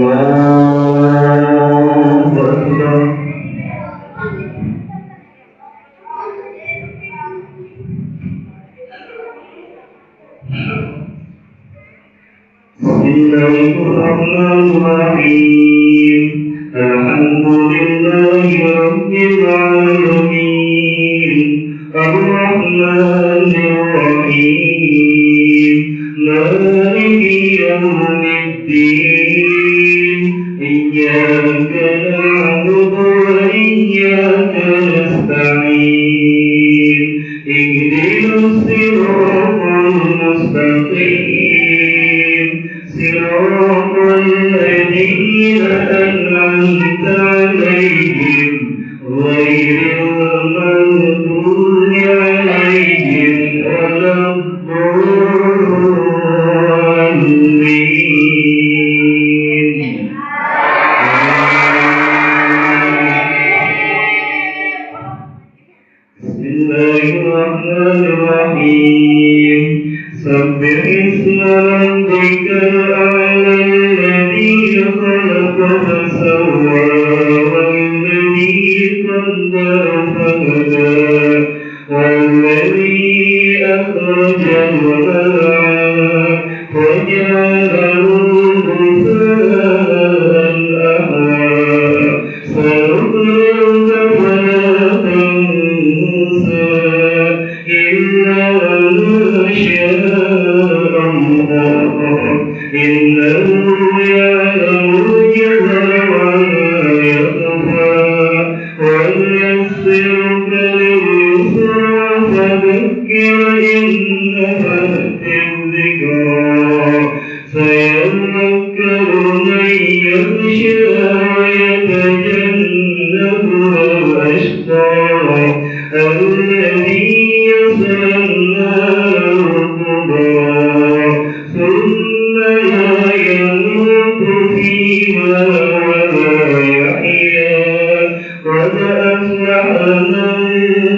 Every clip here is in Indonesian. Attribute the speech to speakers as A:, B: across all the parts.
A: Bismillahirrahmanirrahim. Alhamdulillahi rabbil alamin. Ar-Rahmanir Rahim. Maliki yawmiddin. Iyyaka na'budu wa iyyaka nasta'in. Ihdinas siratal mustaqim. صراط الذين أنعمت عليهم غير المغضوب عليهم ولا الضالين. بسم الله الرحمن الرحيم. سبح اسم ربك الأعلى الذي خلق فسوى والذي قدر فهدى والذي أخرج المرعى فجعله غثاء أحوى سنقرئك فلا تنسى إلا ما شاء إنه يعلم الجهر وما يخفى ونيسرك لليسرى فذكر إن نفعت الذكرى سيذكر من يخشى ويتجنبها الأشقى الذي يصلى النار الكبرى ثم لا يموت فيها ولا يحيا قد أفلح من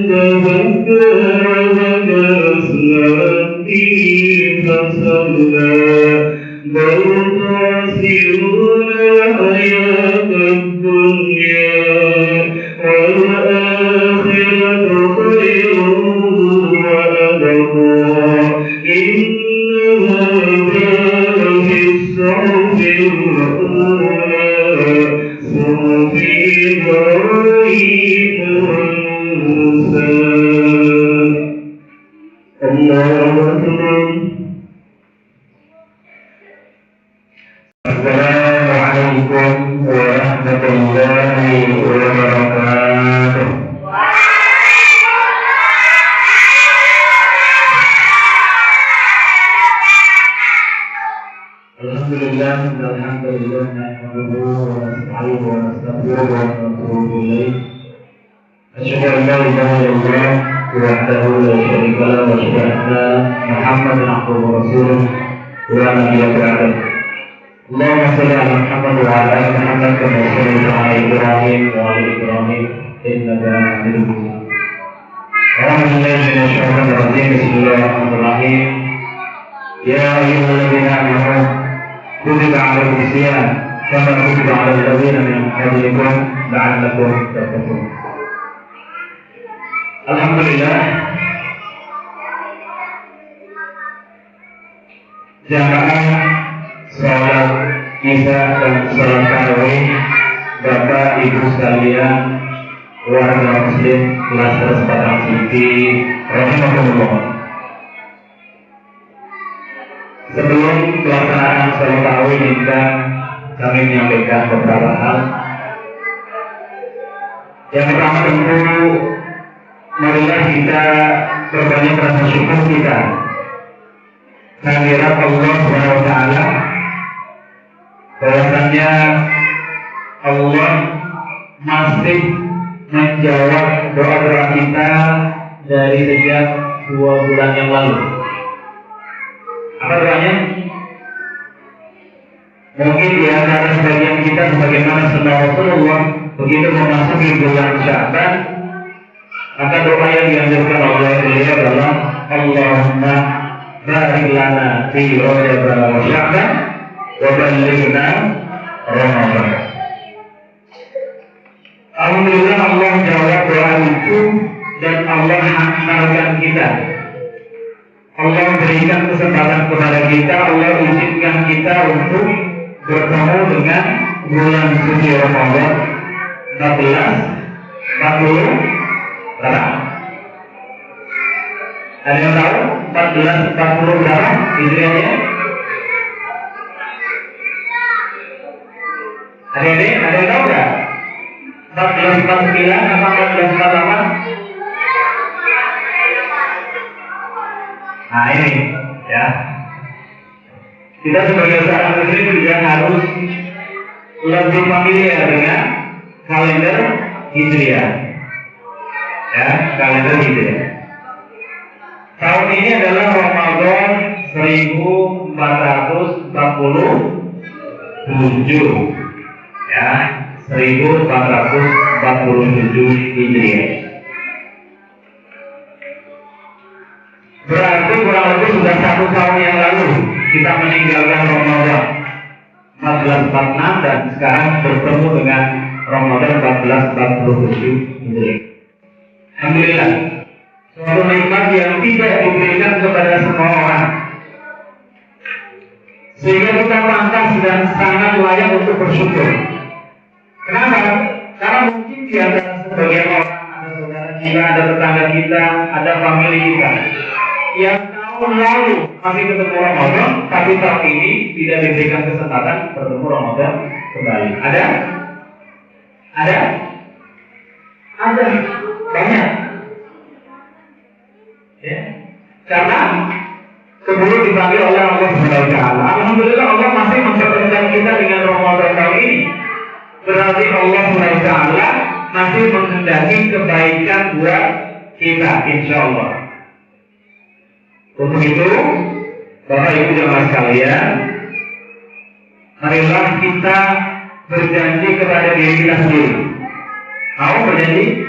A: تزكى وذكر اسم ربه فصلى بل تؤثرون الحياة الدنيا والآخرة خير وأبقى إن هذا لفي الصحف الأولى صحف إبراهيم وموسى. الله أكبر. السلام عليكم ورحمة الله وبركاته. Alhamdulillah, alhamdulillah, nahmaduhu wa nasta'inuhu wa nastaghfiruhu wa natubu ilayh. Asyhadu an la ilaha illallah wahdahu la syarika lahu wa asyhadu anna Muhammadan abduhu wa rasuluh la nabiyya ba'dahu. Allahumma shalli ala Muhammad wa ala ali Muhammad kama shallaita ala Ibrahim wa ala Ibrahim innaka Hamidum Majid. A'udzu billahi minasy syaithanir rajim. Bismillahirrahmanirrahim. Ya ayyuhalladzina amanu kutiba 'alaikumus shiyam kama kutiba 'alal ladzina min qablikum la'allakum tattaqun. Alhamdulillah, jamaah sholat Isya dan sholat tarawih, Bapak Ibu sekalian, warga Muslim Klaster Sepatang City, rahimahumullah. Sebelum pelaksanaan sholat tarawih kita, kami menyampaikan beberapa hal. Yang pertama tentu, marilah kita berbanyak rasa syukur kita kehadirat Allah Subhanahu wa Ta'ala, bahwasannya Allah masih menjawab doa-doa kita dari sejak 2 bulan yang lalu. Apa doanya? Mungkin di antara sebagian kita sebagaimana sunnah Rasulullah, begitu memasuki bulan Sya'ban, maka doa yang dianjurkan oleh beliau adalah Allahumma barik lana fi Rajab wa Sya'ban wa ballighna Ramadan. Alhamdulillah Allah jawab doa itu dan Allah hantarkan kita. Allah berikan kesempatan kepada kita, Allah izinkan kita untuk bertemu dengan bulan suci Ramadan 1440 berapa? Ada yang tahu? 1440 berapa hijriahnya? Ada yang tahu nggak? 1449 apa 1448? Nah ini ya, kita sebagai seorang muslim juga harus lebih familiar dengan kalender Hijriah. Ya, kalender Hijriah. Tahun ini adalah Ramadan 1447. Ya, 1447 Hijriah. Berarti kurang lebih sudah 1 tahun yang lalu kita meninggalkan Ramadan 1446 dan sekarang bertemu dengan Ramadan 1447 Hijriah. Alhamdulillah, suatu nikmat yang tidak diberikan kepada semua orang, sehingga kita pantas dan sangat layak untuk bersyukur. Kenapa? Karena mungkin di antara sebagian orang, ada saudara kita, ada tetangga kita, ada famili kita yang tahun lalu masih ketemu Ramadan, tapi tahun ini tidak diberikan kesempatan bertemu Ramadan kembali. Ada? Banyak. Ya. Karena keburu dipanggil oleh Allah Subhanahu wa taala. Alhamdulillah Allah masih mempertemukan kita dengan Ramadan tahun ini. Berarti Allah Subhanahu wa taala masih menghendaki kebaikan buat kita, insyaallah. Untuk itu, Bapak Ibu jemaah sekalian, marilah kita berjanji kepada diri kita sendiri. Mau berjanji?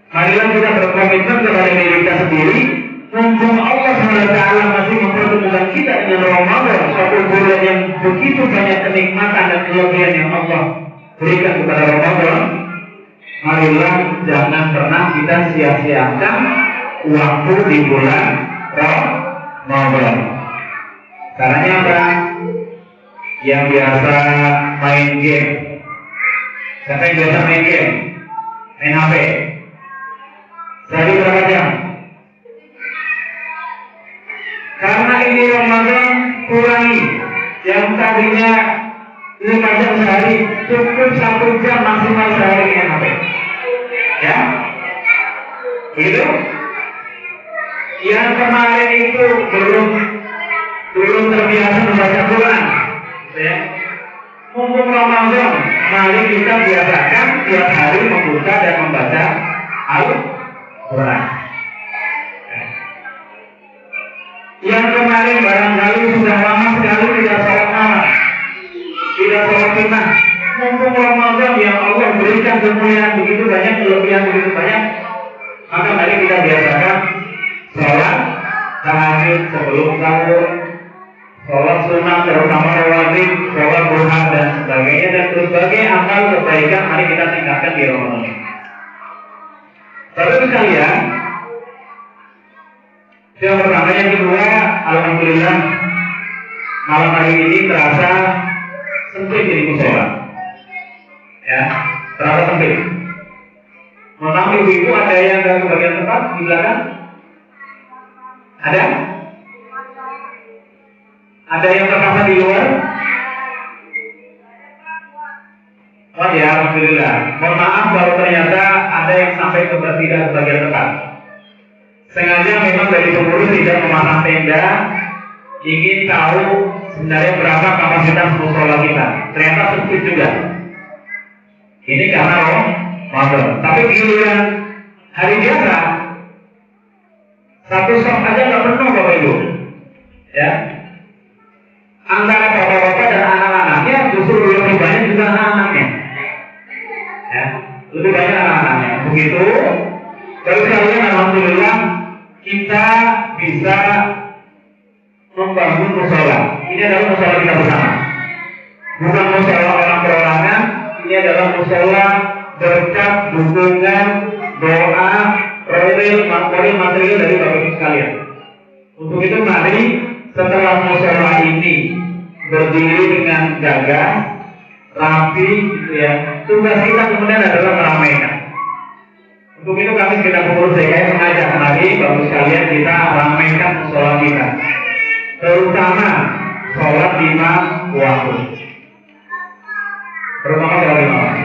A: Marilah kita berkomitmen kepada diri kita sendiri. Mumpung Allah SWT masih mempertemukan kita dengan Ramadan, suatu bulan yang begitu banyak kenikmatan dan kelebihan yang Allah berikan kepada Ramadan, marilah jangan pernah kita sia-siakan waktu di bulan Ramadan. Caranya apa? Yang biasa main game. Siapa yang biasa main game? Main HP. Sehari berapa jam? Karena ini Ramadan, kurangi. Yang tadinya 5 jam sehari, cukup 1 jam maksimal sehari dengan HP. Ya? Begitu? Yang kemarin itu belum terbiasa membaca Quran, ya. Mumpung Ramadan, mari kita biasakan tiap hari membuka dan membaca Al-Quran. Yang kemarin barangkali sudah lama sekali tidak sholat malam, tidak sholat sunnah. Mumpung Ramadan yang Allah berikan kemuliaan begitu banyak, kelebihan begitu banyak, maka mari kita biasakan sholat tahajud sebelum sahur, sholat sunnah terutama rawatib, sholat duha dan sebagainya, dan berbagai amal kebaikan mari kita tingkatkan di Ramadan ini. Terus sekalian, yang pertama, yang kedua, alhamdulillah malam hari ini terasa sempit di musola, ya, terasa sempit. Mohon maaf ibu-ibu, ada yang nggak kebagian tempat di belakang? Ada? Ada yang terpaksa di luar? Oh ya, alhamdulillah. Mohon maaf kalau ternyata ada yang sampai tidak kebagian tempat. Sengaja memang dari pengurus tidak memasang tenda, ingin tahu sebenarnya berapa kapasitas musola kita. Ternyata sempit juga. Ini karena Ramadan. Tapi giliran hari biasa, satu sok aja nggak penuh Bapak Ibu. Ya, antara bapak-bapak dan anak-anaknya justru lebih banyak juga anak-anaknya. Ya, lebih banyak anak-anaknya. Begitu. Terus kalian alhamdulillah kita bisa membangun musola. Ini adalah musola kita bersama. Bukan musola orang perorangan, ini adalah musola berkat dukungan doa real material dari Bapak Ibu sekalian. Untuk itu mari setelah musola ini berdiri dengan gagah, rapi, gitu ya. Tugas kita kemudian adalah meramaikan. Untuk itu kami sekitar pengurus DKI mengajak mari Bapak Ibu sekalian kita ramaikan musola kita, terutama sholat 5 waktu. Terutama sholat 5 waktu.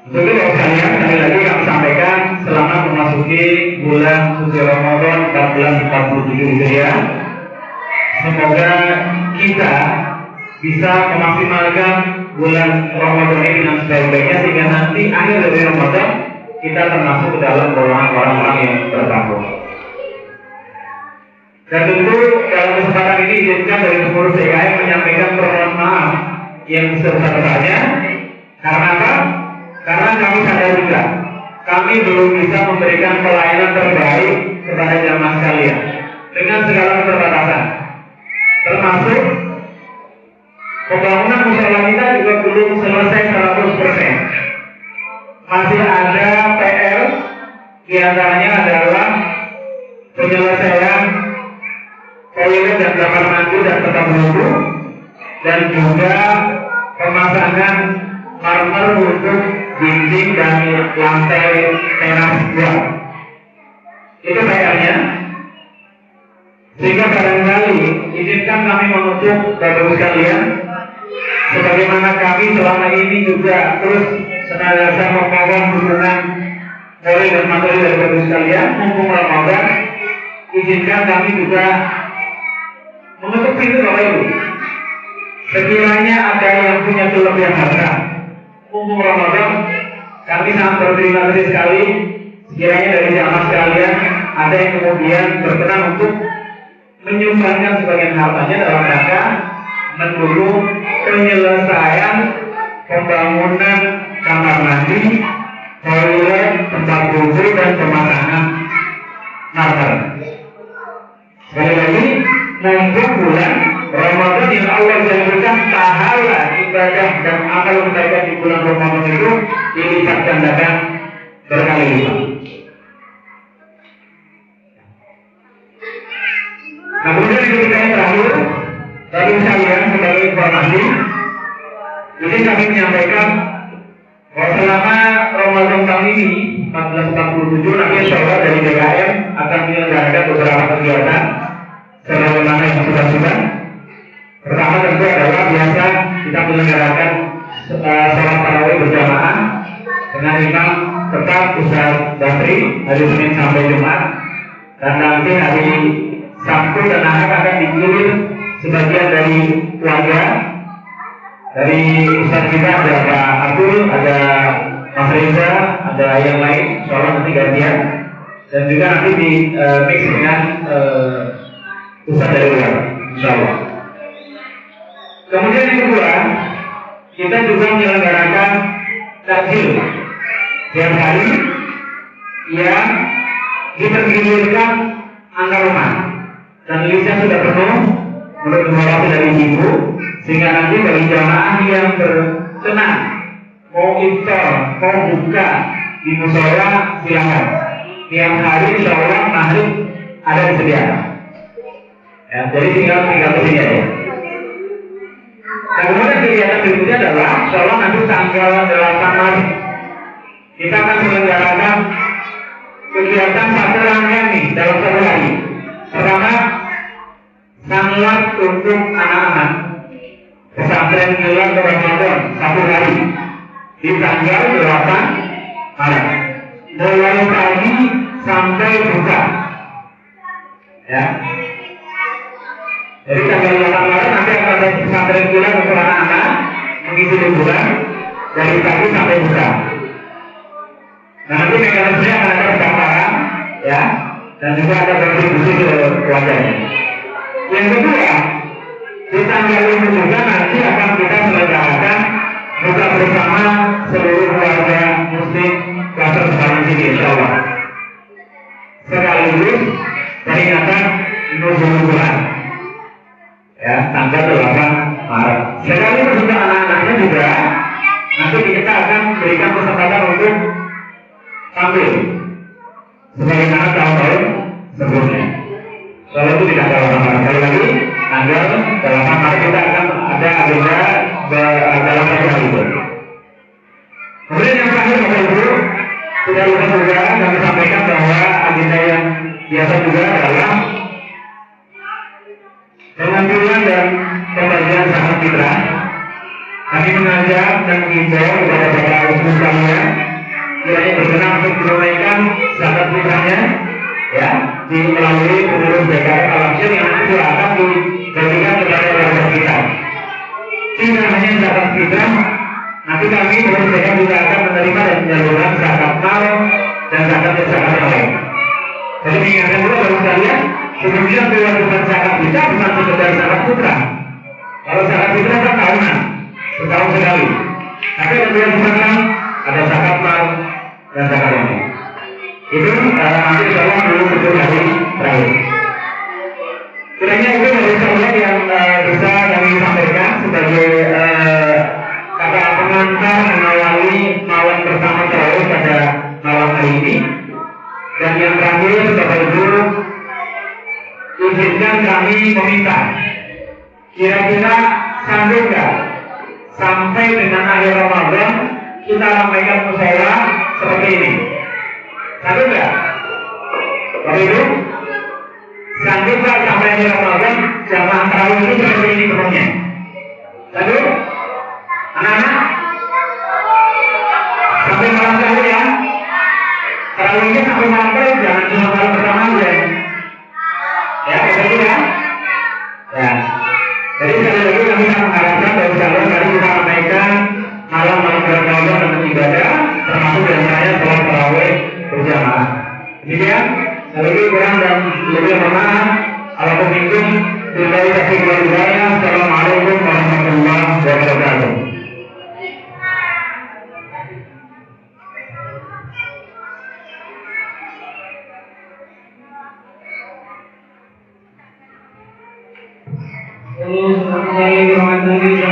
A: Untuk itu Bapak sekalian, sekali lagi kami sampaikan selamat memasuki bulan suci Ramadan 1447 Hijriah. Semoga kita bisa memaksimalkan bulan Ramadan ini dengan sebaik-baiknya sehingga nanti akhir dari Ramadan kita termasuk ke dalam golongan orang-orang yang bertakwa. Dan tentu dalam kesempatan ini izinkan dari pengurus DKI menyampaikan permohonan maaf yang sebesar-besarnya. Karena apa? Karena kami sadar juga kami belum bisa memberikan pelayanan terbaik kepada jamaah sekalian dengan segala keterbatasan, termasuk pembangunan musola kita juga belum selesai 100%. Masih ada PR, diantaranya adalah penyelesaian toilet dan kamar mandi dan tempat wudhu, dan juga pemasangan marmer untuk dinding dan lantai teras luar. Itu PR-nya. Sehingga barangkali izinkan kami menutup Bapak Ibu sekalian, sebagaimana kami selama ini juga terus senantiasa memohon dukungan moral dan materi dari Bapak Ibu sekalian, mumpung Ramadan, izinkan kami juga menutup pintu Bapak Ibu. Sekiranya ada yang punya kelebihan harta, mumpung Ramadan, kami sangat berterima kasih sekali. Sekiranya dari jamaah sekalian ada yang kemudian berkenan untuk menyumbangkan sebagian hartanya dalam rangka mendukung penyelesaian pembangunan kamar mandi, toilet, tempat wudhu dan pemasangan marmer. Sekali lagi, mumpung bulan Ramadan yang Allah janjikan pahala ibadah dan amal kebaikan di bulan Ramadan itu dilipat gandakan berkali lipat. Nah, kemudian ketika yang terakhir, bagi sekalian sebagai informasi, jadi kami menyampaikan bahwa selama Ramadan tahun ini 1447 nanti insya Allah dari DKM akan menyelenggarakan beberapa kegiatan sebagaimana yang sudah. Pertama tentu adalah biasa kita menyelenggarakan sholat tarawih berjamaah dengan imam tetap Ustaz Basri hari Senin sampai Jumat, dan nanti hari Sabtu dan Ahad akan dikirim sebagian dari warga. Dari Ustaz kita ada Pak Abdul, ada Mas Reza, ada yang lain, sholat nanti gantian, dan juga nanti di mix dengan Ustaz dari luar, insya Allah. Kemudian yang kedua, kita juga menyelenggarakan takjil tiap hari yang ditergilirkan antar rumah, dan listnya sudah penuh menurut informasi dari ibu, sehingga nanti bagi jamaah yang berkenan mau iftar, mau buka di musola silakan. Tiap hari insya Allah maghrib ada disediakan. Ya, jadi tinggal ke sini aja. Nah, kemudian kegiatan berikutnya adalah insya Allah nanti tanggal 8 Maret kita akan menyelenggarakan kegiatan satu rangkaian nih dalam satu hari. Pertama, sanlat untuk anak-anak pesantren Gilang Ramadan satu hari di tanggal 8 Maret mulai pagi sampai buka, ya. Jadi tanggal 8 Maret nanti akan ada pesantren Gilang untuk anak-anak mengisi liburan dari pagi sampai buka. Nah, nanti mekanismenya akan ada pendaftaran, ya, dan juga ada kontribusi ke keluarganya. Yang kedua, di tanggal ini juga nanti akan kita selenggarakan buka bersama seluruh keluarga muslim klaster Semarang City, insya Allah. Sekaligus peringatan Nuzul Quran, ya, tanggal 8 Maret. untuk tampil sebagaimana tahun-tahun sebelumnya. Soal itu tidak ada lama. Sekali lagi, tanggal 8 Maret kita akan ada agenda dalam satu hari itu. Kemudian yang terakhir Bapak Ibu, tidak lupa juga kami sampaikan bahwa agenda yang biasa juga adalah pengambilan dan pembagian zakat fitrah. Kami mengajak dan mengimbau kepada Bapak Ibu sekalian yang berkenan untuk menunaikan zakat fitrahnya, ya, melalui pengurus BKR Al-Absyir yang nanti akan diberikan kepada warga kita. Tidak hanya zakat fitrah, nanti kami pengurus BKR juga akan menerima dan menyalurkan zakat mal dan zakat yang lain. Jadi mengingatkan dulu baru sekalian, sebelumnya kewajiban zakat fitrah bukan sekedar zakat fitrah. Kalau zakat fitrah kan tahunan, setahun sekali. Tapi ada kewajiban, ada zakat mal dan zakat yang lain. Itu nanti insyaallah dulu betul hari terakhir. Kiranya itu dari saya yang bisa kami sampaikan sebagai kata pengantar mengawali malam pertama tarawih pada malam hari ini. Dan yang terakhir, Bapak Ibu, izinkan kami meminta, kira-kira sanggup nggak sampai dengan akhir Ramadan kita ramaikan musyawarah seperti ini? Sanggup nggak? Bapak Ibu, sanggup nggak sampai akhir Ramadan jamaah tarawih ini seperti ini penuhnya? Sanggup? Anak-anak? Sampai malam terakhir ya? Tarawihnya sampai malam terakhir, jangan cuma malam pertama aja. Ya, betul ya? Ya. Jadi sekali lagi kami mengharapkan bahwa sekalian tadi kita ramaikan malam-malam Ramadan dengan ibadah, termasuk diantaranya sholat tarawih berjamaah. Demikian, sekali lagi kurang dan lebih mohon maaf. Alhamdulillah, billahi taufiq wal hidayah. Assalamualaikum warahmatullahi wabarakatuh.
B: فلا يكذبك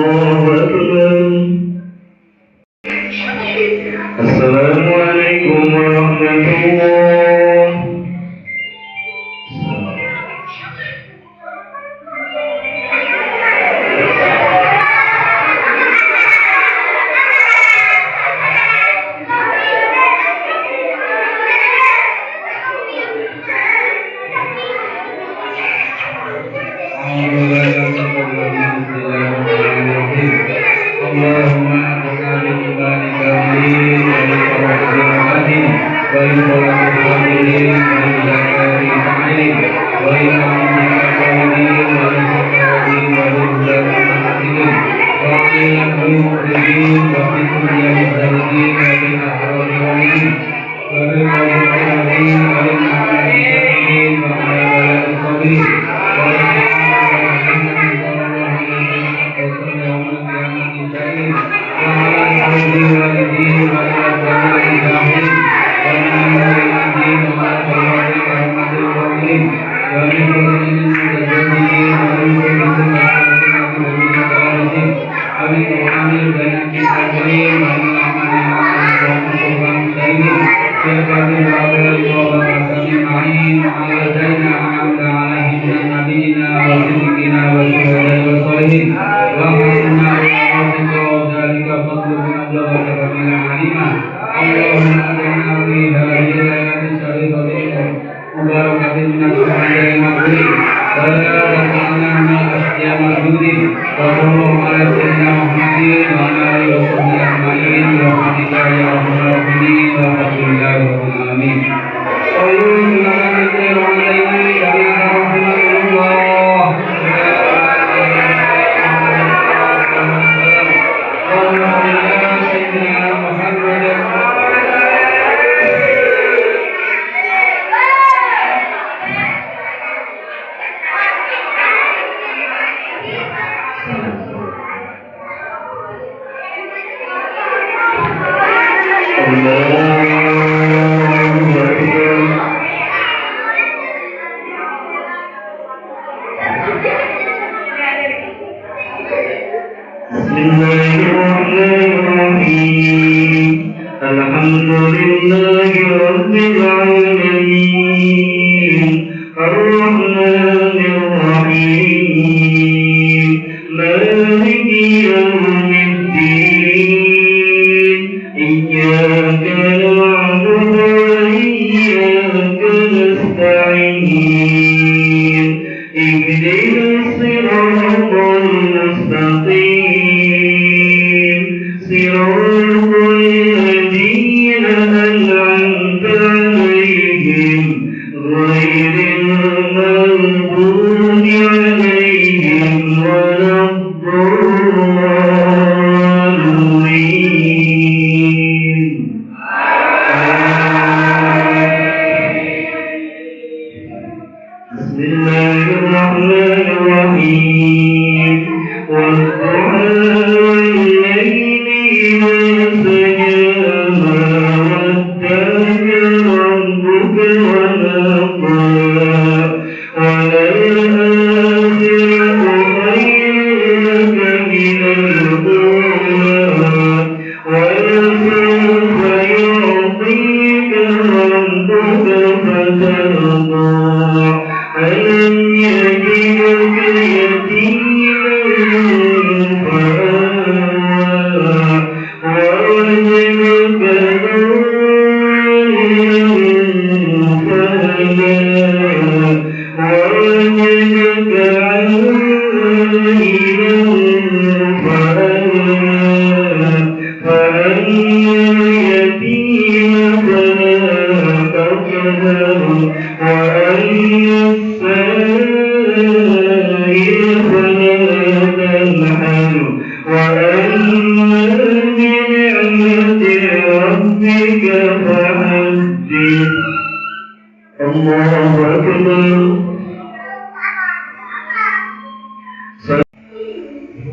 A: الله أكبر. السلام عليكم ورحمة الله.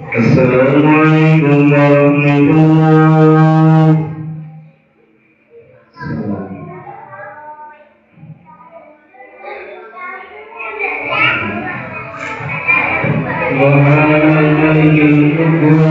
A: Assalamualaikum warahmatullahi wabarakatuh.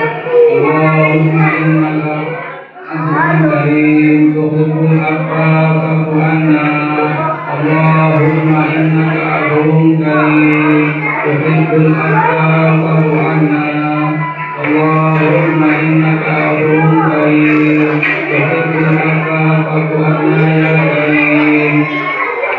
B: اللهم إنك عفو كريم تحب العفو فاعف عنا اللهم إنك عفو كريم تحب العفو فاعف عنا اللهم إنك عفو كريم تحب العفو فاعف عنا يا كريم.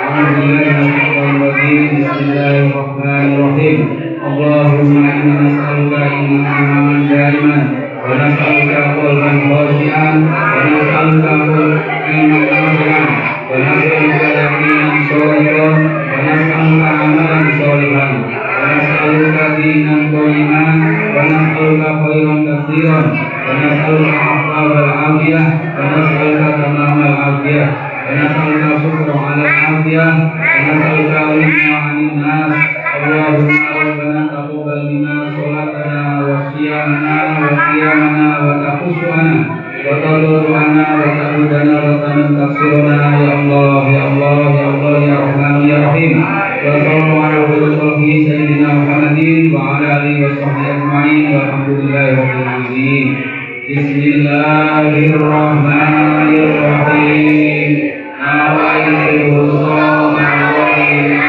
B: أعوذ بالله من الشيطان الرجيم. بسم الله الرحمن الرحيم. اللهم إنا نسألك إيمانا دائما ونسألك قلبا خاشعا ونسألك علما نافعا ونسألك يقينا صادقا ونسألك عملا صالحا ونسألك دينا قيما ونسألك خيرا كثيرا ونسألك العفو والعافية ونسألك تمام العافية ونسألك الشكر على العافية ونسألك الغنى عن الناس. اللهم ربنا تقبل منا صلاتنا وصيامنا وقيامنا وتحفظنا وتضرعنا وتعودنا وتنتصرنا يا الله يا الله يا الله يا رحمن يا رحيم. وصلى الله على خلقه سيدنا محمد وعلى آله وصحبه أجمعين والحمد لله رب العالمين. بسم الله الرحمن الرحيم. نويت صوم الرحمن الرحيم.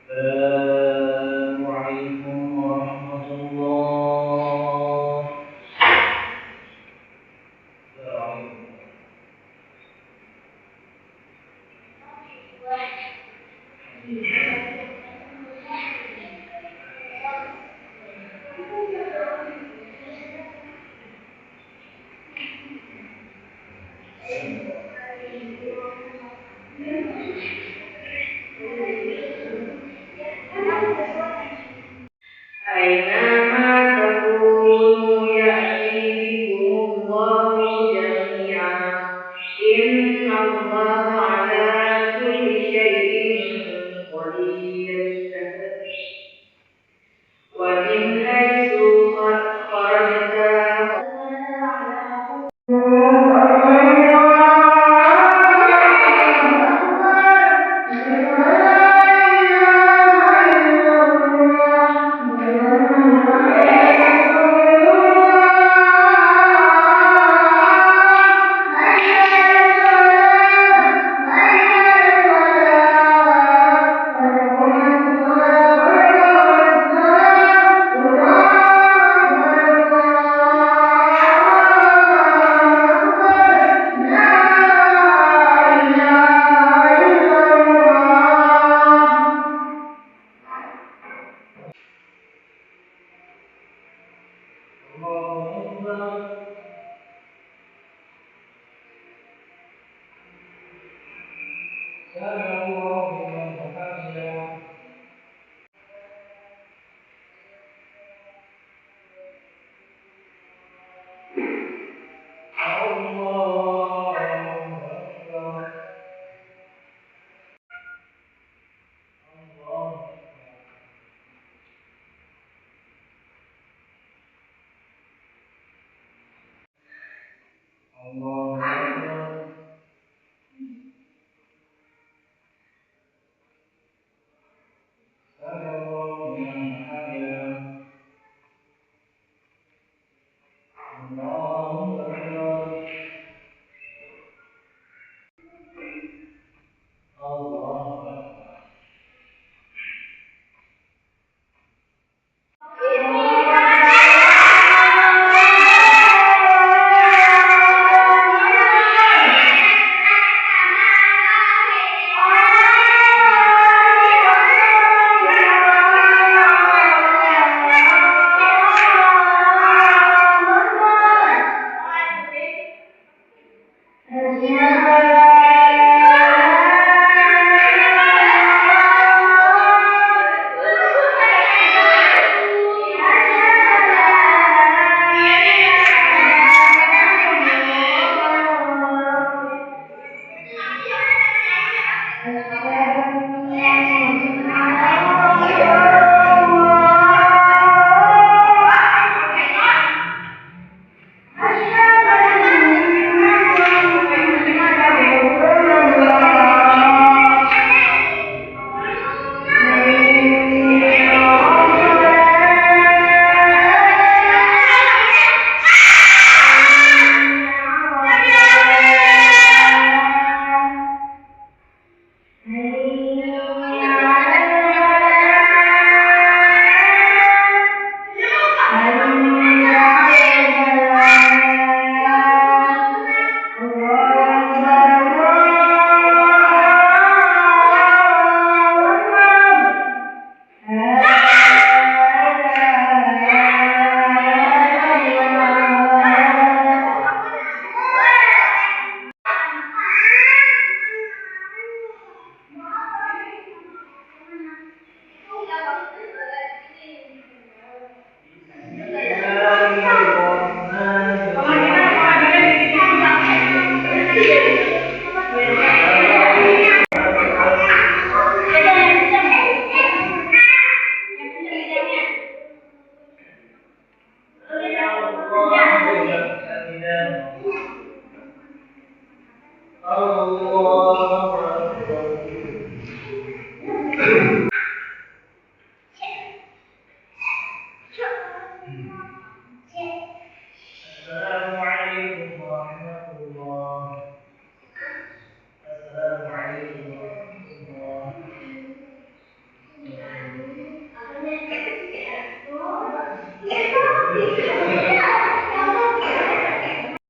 A: السلام عليكم ورحمة الله. السلام عليكم.
C: أينما تكونوا يأتي بكم الله جميعا إن الله على كل شيء قدير ومن حيث خرجت
A: Allah